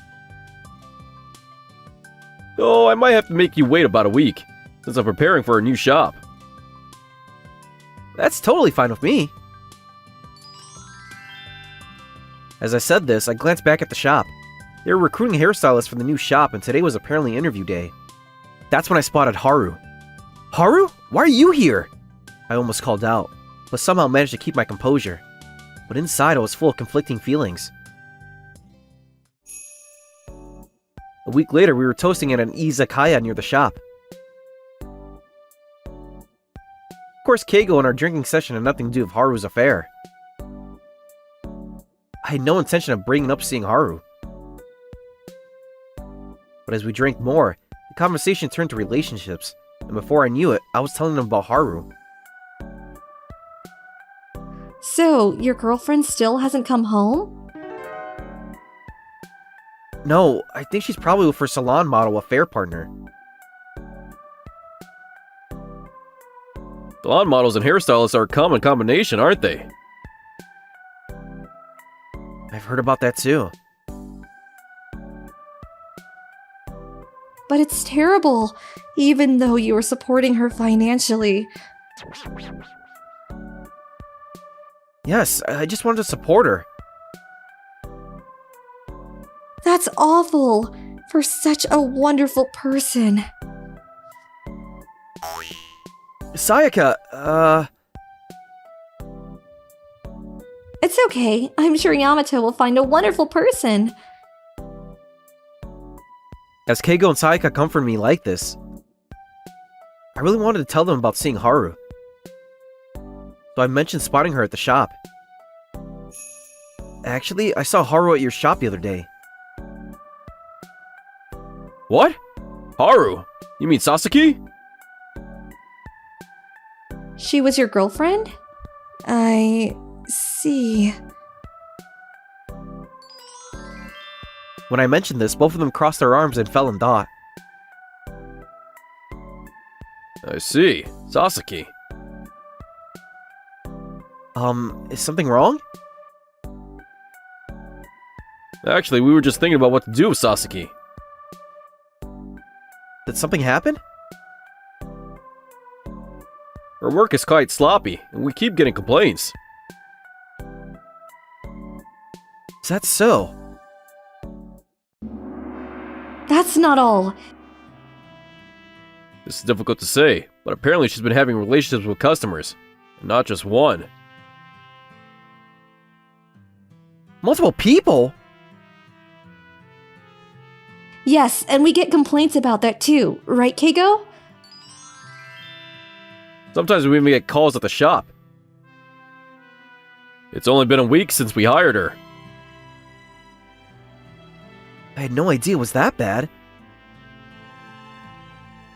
Oh, I might have to make you wait about a week, since I'm preparing for a new shop. That's totally fine with me. As I said this, I glanced back at the shop. They were recruiting hairstylists for the new shop, and today was apparently interview day. That's when I spotted Haru. Haru? Why are you here? I almost called out, but somehow managed to keep my composure. But inside I was full of conflicting feelings. A week later, we were toasting at an izakaya near the shop. Of course, Keigo and our drinking session had nothing to do with Haru's affair. I had no intention of bringing up seeing Haru. But as we drank more, the conversation turned to relationships, and before I knew it, I was telling them about Haru. So, your girlfriend still hasn't come home? No, I think she's probably with her salon model affair partner. Salon models and hairstylists are a common combination, aren't they? I've heard about that too. But it's terrible, even though you were supporting her financially. Yes, I just wanted to support her. That's awful for such a wonderful person. Sayaka, It's okay. I'm sure Yamato will find a wonderful person. As Keigo and Sayaka comforted me like this, I really wanted to tell them about seeing Haru. So I mentioned spotting her at the shop. Actually, I saw Haru at your shop the other day. What? Haru? You mean Sasaki? She was your girlfriend? I see. When I mentioned this, both of them crossed their arms and fell in thought. I see. Sasaki. Is something wrong? Actually, we were just thinking about what to do with Sasaki. Did something happen? Her work is quite sloppy, and we keep getting complaints. Is that so? That's not all. This is difficult to say, but apparently she's been having relationships with customers, and not just one. Multiple people? Yes, and we get complaints about that too, right, Keigo? Sometimes we even get calls at the shop. It's only been a week since we hired her. I had no idea it was that bad.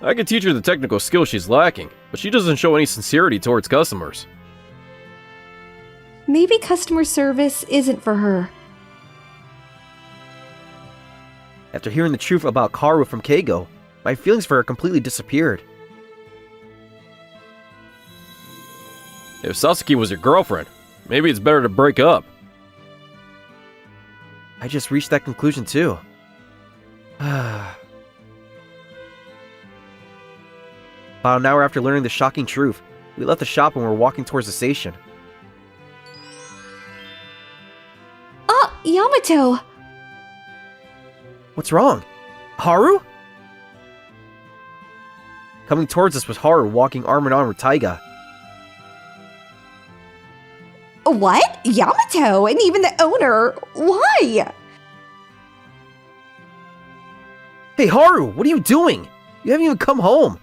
I can teach her the technical skills she's lacking, but she doesn't show any sincerity towards customers. Maybe customer service isn't for her. After hearing the truth about Haru from Keigo, my feelings for her completely disappeared. If Sasaki was your girlfriend, maybe it's better to break up. I just reached that conclusion too. About an hour after learning the shocking truth, we left the shop and were walking towards the station. Ah, Yamato! What's wrong? Haru? Coming towards us was Haru walking arm in arm with Taiga. What? Yamato and even the owner? Why? Hey, Haru, what are you doing? You haven't even come home.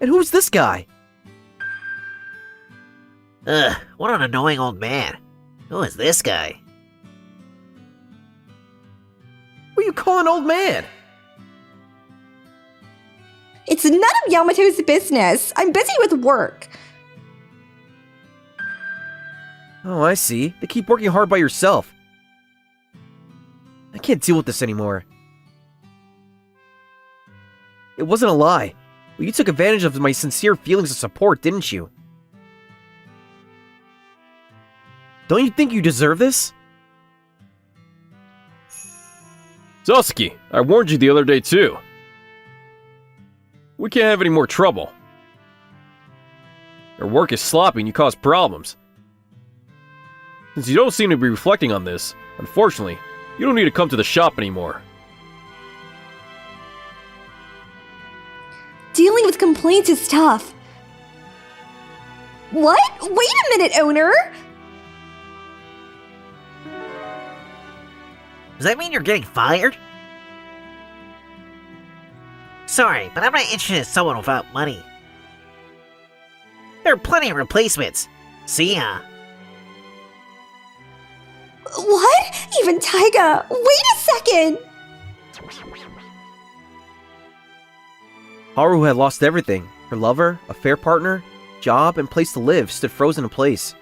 And who's this guy? Ugh, what an annoying old man. Who is this guy? What are you calling old man? It's none of Yamato's business. I'm busy with work. Oh, I see. They keep working hard by yourself. I can't deal with this anymore. It wasn't a lie. Well, you took advantage of my sincere feelings of support, didn't you? Don't you think you deserve this? Sasuke, I warned you the other day too. We can't have any more trouble. Your work is sloppy and you cause problems. Since you don't seem to be reflecting on this, unfortunately, you don't need to come to the shop anymore. Dealing with complaints is tough. What? Wait a minute, owner! Does that mean you're getting fired? Sorry, but I'm not interested in someone without money. There are plenty of replacements. See ya. What? Even Taiga? Wait a second! Haru had lost everything. Her lover, affair partner, job, and place to live stood frozen in place.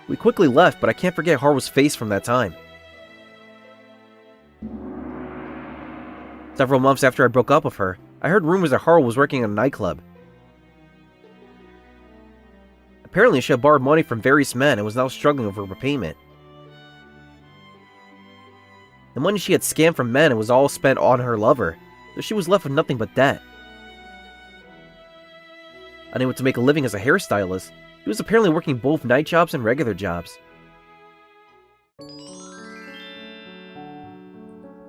We quickly left, but I can't forget Haru's face from that time. Several months after I broke up with her, I heard rumors that Haru was working at a nightclub. Apparently, she had borrowed money from various men and was now struggling over repayment. The money she had scammed from men was all spent on her lover, so she was left with nothing but debt. Unable to make a living as a hairstylist, he was apparently working both night jobs and regular jobs.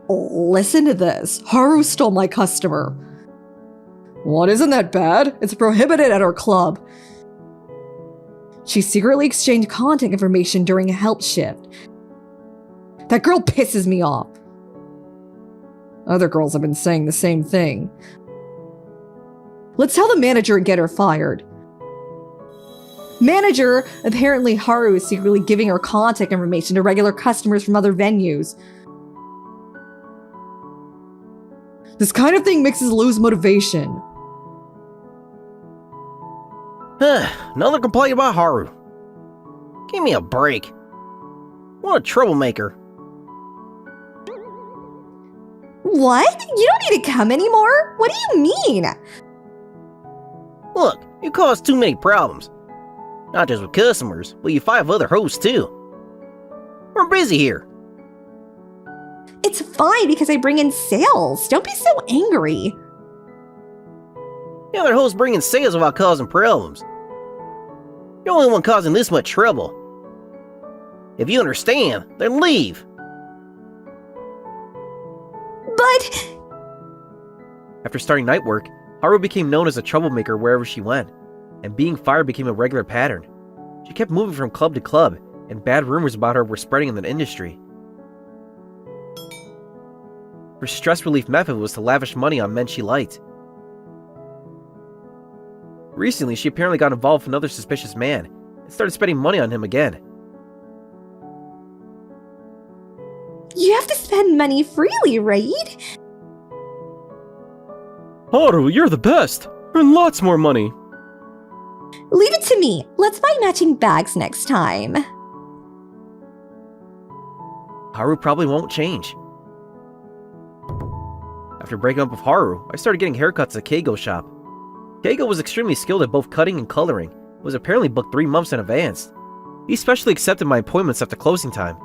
Listen to this. Haru stole my customer. What, isn't that bad? It's prohibited at our club. She secretly exchanged contact information during a help shift. That girl pisses me off. Other girls have been saying the same thing. Let's tell the manager and get her fired. Manager, apparently Haru is secretly giving her contact information to regular customers from other venues. This kind of thing makes us lose motivation. Another complaint about Haru. Give me a break. What a troublemaker. What? You don't need to come anymore? What do you mean? Look, you cause too many problems. Not just with customers, but you fight with other hosts too. We're busy here. It's fine because I bring in sales. Don't be so angry. The other hosts bring in sales without causing problems. You're the only one causing this much trouble. If you understand, then leave. But... After starting night work, Haru became known as a troublemaker wherever she went, and being fired became a regular pattern. She kept moving from club to club, and bad rumors about her were spreading in the industry. Her stress relief method was to lavish money on men she liked. Recently, she apparently got involved with another suspicious man, and started spending money on him again. You have to spend money freely, right? Haru, you're the best! Earn lots more money! Leave it to me. Let's buy matching bags next time. Haru probably won't change. After breaking up with Haru, I started getting haircuts at Keigo's shop. Keigo was extremely skilled at both cutting and coloring, and was apparently booked 3 months in advance. He specially accepted my appointments after closing time.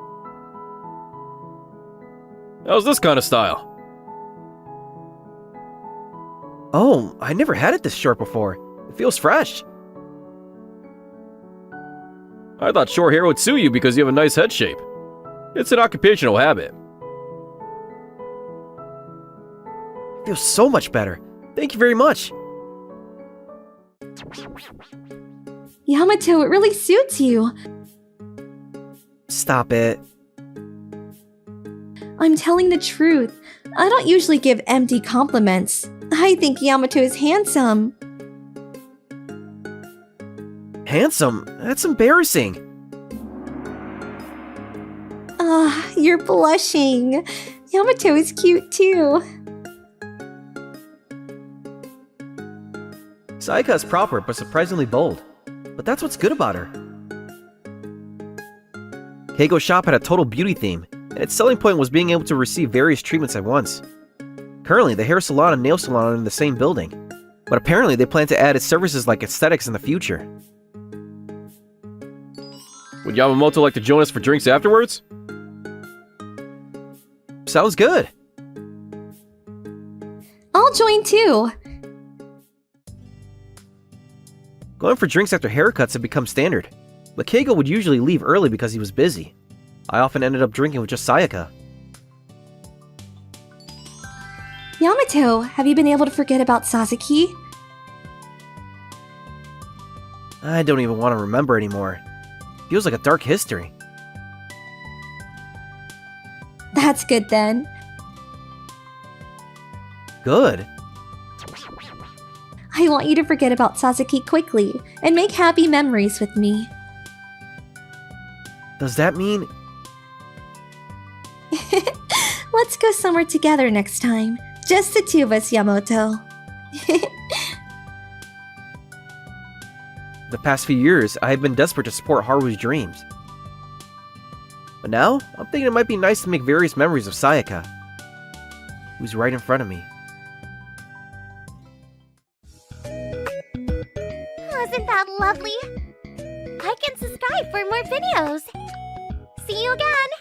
How's this kind of style? Oh, I never had it this short before. It feels fresh. I thought short hair would suit you because you have a nice head shape. It's an occupational habit. It feels so much better. Thank you very much. Yamato, it really suits you. Stop it. I'm telling the truth. I don't usually give empty compliments. I think Yamato is handsome. Handsome? That's embarrassing. You're blushing. Yamato is cute too. Sayaka is proper but surprisingly bold. But that's what's good about her. Keigo's shop had a total beauty theme, and its selling point was being able to receive various treatments at once. Currently, the hair salon and nail salon are in the same building, but apparently they plan to add its services like aesthetics in the future. Would Yamamoto like to join us for drinks afterwards? Sounds good. I'll join too. Going for drinks after haircuts had become standard, but Keigo would usually leave early because he was busy. I often ended up drinking with just Sayaka. Yamato, have you been able to forget about Sasaki? I don't even want to remember anymore. Feels like a dark history. That's good then. Good. I want you to forget about Sasaki quickly and make happy memories with me. Does that mean... Let's go somewhere together next time. Just the two of us, Yamato. The past few years, I have been desperate to support Haru's dreams. But now, I'm thinking it might be nice to make various memories of Sayaka, who's right in front of me. Isn't that lovely? I can subscribe for more videos. See you again!